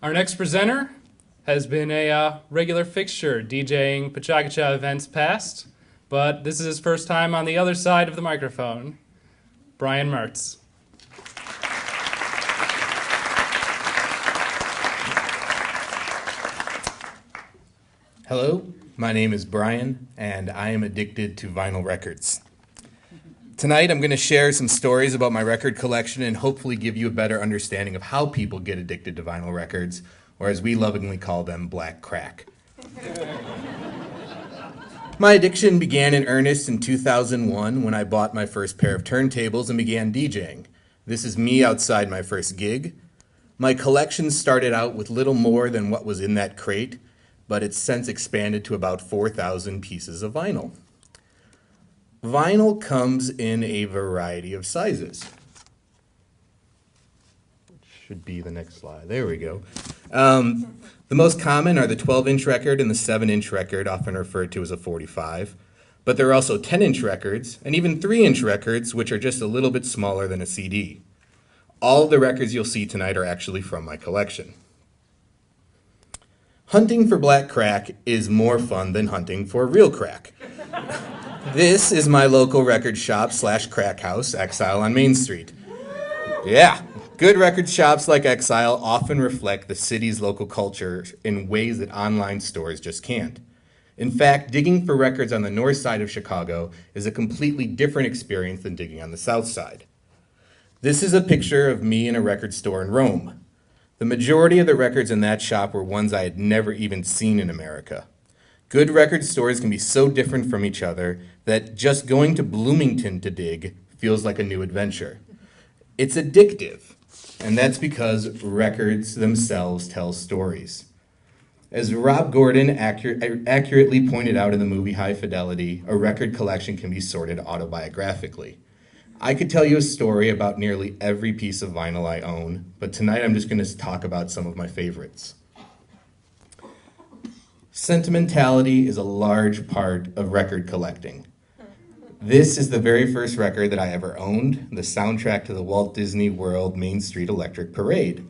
Our next presenter has been a regular fixture DJing Pachagacha events past, but this is his first time on the other side of the microphone. Brian Mertz. Hello, my name is Brian, and I am addicted to vinyl records. Tonight I'm going to share some stories about my record collection and hopefully give you a better understanding of how people get addicted to vinyl records, or as we lovingly call them, black crack. My addiction began in earnest in 2001 when I bought my first pair of turntables and began DJing. This is me outside my first gig. My collection started out with little more than what was in that crate, but it's since expanded to about 4,000 pieces of vinyl. Vinyl comes in a variety of sizes. Should be the next slide. There we go. The most common are the 12-inch record and the 7-inch record, often referred to as a 45. But there are also 10-inch records and even 3-inch records, which are just a little bit smaller than a CD. All of the records you'll see tonight are actually from my collection. Hunting for black crack is more fun than hunting for real crack. This is my local record shop / crack house, Exile on Main Street. Yeah, good record shops like Exile often reflect the city's local culture in ways that online stores just can't. In fact, digging for records on the north side of Chicago is a completely different experience than digging on the south side. This is a picture of me in a record store in Rome. The majority of the records in that shop were ones I had never even seen in America. Good record stores can be so different from each other that just going to Bloomington to dig feels like a new adventure. It's addictive, and that's because records themselves tell stories. As Rob Gordon accurately pointed out in the movie High Fidelity, a record collection can be sorted autobiographically. I could tell you a story about nearly every piece of vinyl I own, but tonight I'm just going to talk about some of my favorites. Sentimentality is a large part of record collecting. This is the very first record that I ever owned, the soundtrack to the Walt Disney World Main Street Electric Parade.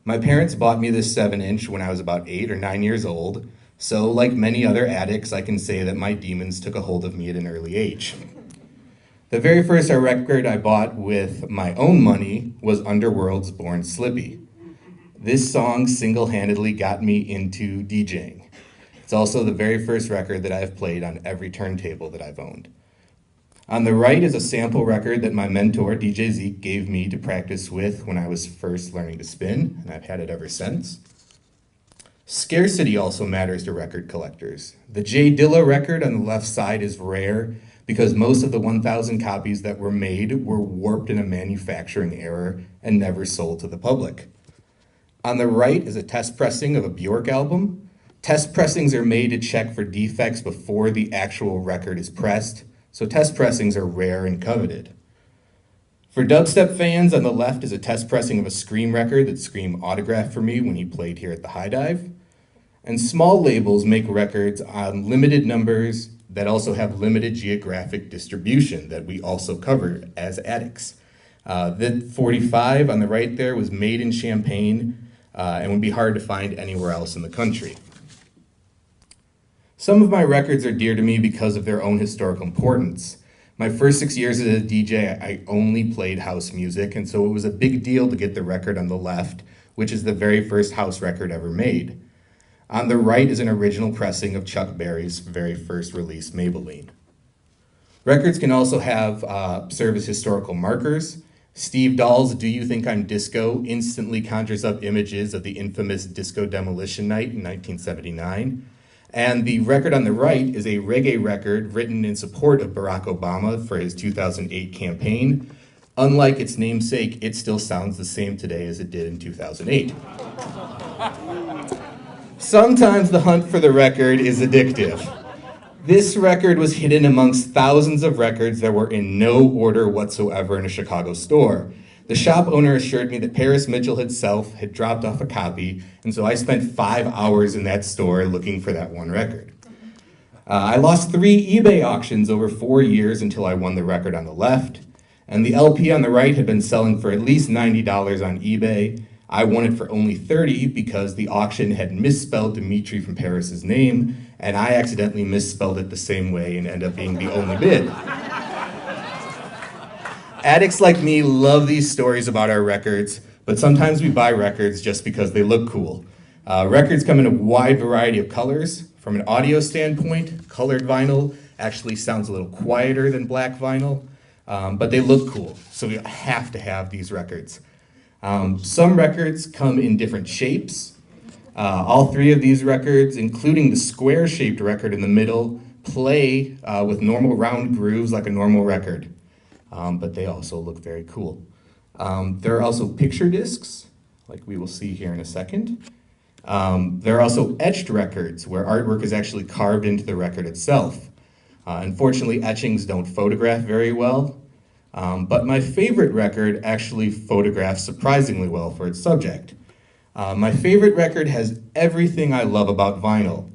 My parents bought me this 7-inch when I was about 8 or 9 years old, so like many other addicts, I can say that my demons took a hold of me at an early age. The very first record I bought with my own money was Underworld's Born Slippy. This song single-handedly got me into DJing. It's also the very first record that I have played on every turntable that I've owned. On the right is a sample record that my mentor, DJ Zeke, gave me to practice with when I was first learning to spin, and I've had it ever since. Scarcity also matters to record collectors. The J Dilla record on the left side is rare because most of the 1,000 copies that were made were warped in a manufacturing error and never sold to the public. On the right is a test pressing of a Bjork album. Test pressings are made to check for defects before the actual record is pressed, so test pressings are rare and coveted. For dubstep fans, on the left is a test pressing of a Scream record that Scream autographed for me when he played here at the High Dive. And small labels make records on limited numbers that also have limited geographic distribution that we also cover as addicts. The 45 on the right there was made in Champaign and would be hard to find anywhere else in the country. Some of my records are dear to me because of their own historical importance. My first 6 years as a DJ, I only played house music, and so it was a big deal to get the record on the left, which is the very first house record ever made. On the right is an original pressing of Chuck Berry's very first release, Maybelline. Records can also have serve as historical markers. Steve Dahl's Do You Think I'm Disco instantly conjures up images of the infamous Disco Demolition Night in 1979. And the record on the right is a reggae record written in support of Barack Obama for his 2008 campaign. Unlike its namesake, it still sounds the same today as it did in 2008. Sometimes the hunt for the record is addictive. This record was hidden amongst thousands of records that were in no order whatsoever in a Chicago store. The shop owner assured me that Paris Mitchell himself had dropped off a copy, and so I spent 5 hours in that store looking for that one record. I lost 3 eBay auctions over 4 years until I won the record on the left, and the LP on the right had been selling for at least $90 on eBay. I won it for only 30 because the auction had misspelled Dimitri from Paris's name, and I accidentally misspelled it the same way and ended up being the only bid. Addicts like me love these stories about our records, but sometimes we buy records just because they look cool. Records come in a wide variety of colors. From an audio standpoint, colored vinyl actually sounds a little quieter than black vinyl, but they look cool, so we have to have these records. Some records come in different shapes. All three of these records, including the square-shaped record in the middle, play with normal round grooves like a normal record, but they also look very cool. There are also picture discs, like we will see here in a second. There are also etched records, where artwork is actually carved into the record itself. Unfortunately, etchings don't photograph very well, but my favorite record actually photographs surprisingly well for its subject. My favorite record has everything I love about vinyl.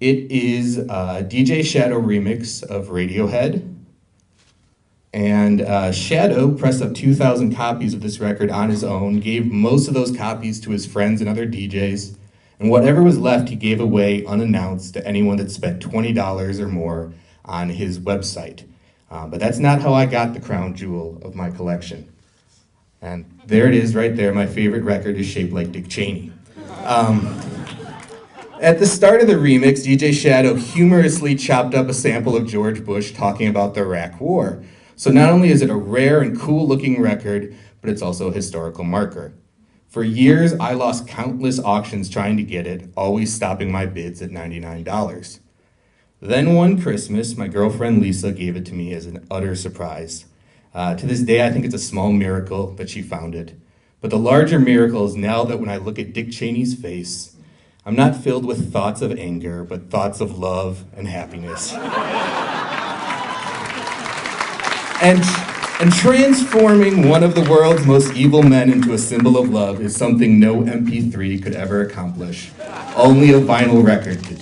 It is a DJ Shadow remix of Radiohead. And Shadow pressed up 2,000 copies of this record on his own, gave most of those copies to his friends and other DJs, and whatever was left he gave away unannounced to anyone that spent $20 or more on his website. But that's not how I got the crown jewel of my collection. And there it is right there. My favorite record is shaped like Dick Cheney. At the start of the remix, DJ Shadow humorously chopped up a sample of George Bush talking about the Iraq War. So not only is it a rare and cool looking record, but it's also a historical marker. For years, I lost countless auctions trying to get it, always stopping my bids at $99. Then one Christmas, my girlfriend Lisa gave it to me as an utter surprise. To this day, I think it's a small miracle that she found it. But the larger miracle is now that when I look at Dick Cheney's face, I'm not filled with thoughts of anger, but thoughts of love and happiness. And transforming one of the world's most evil men into a symbol of love is something no MP3 could ever accomplish. Only a vinyl record did.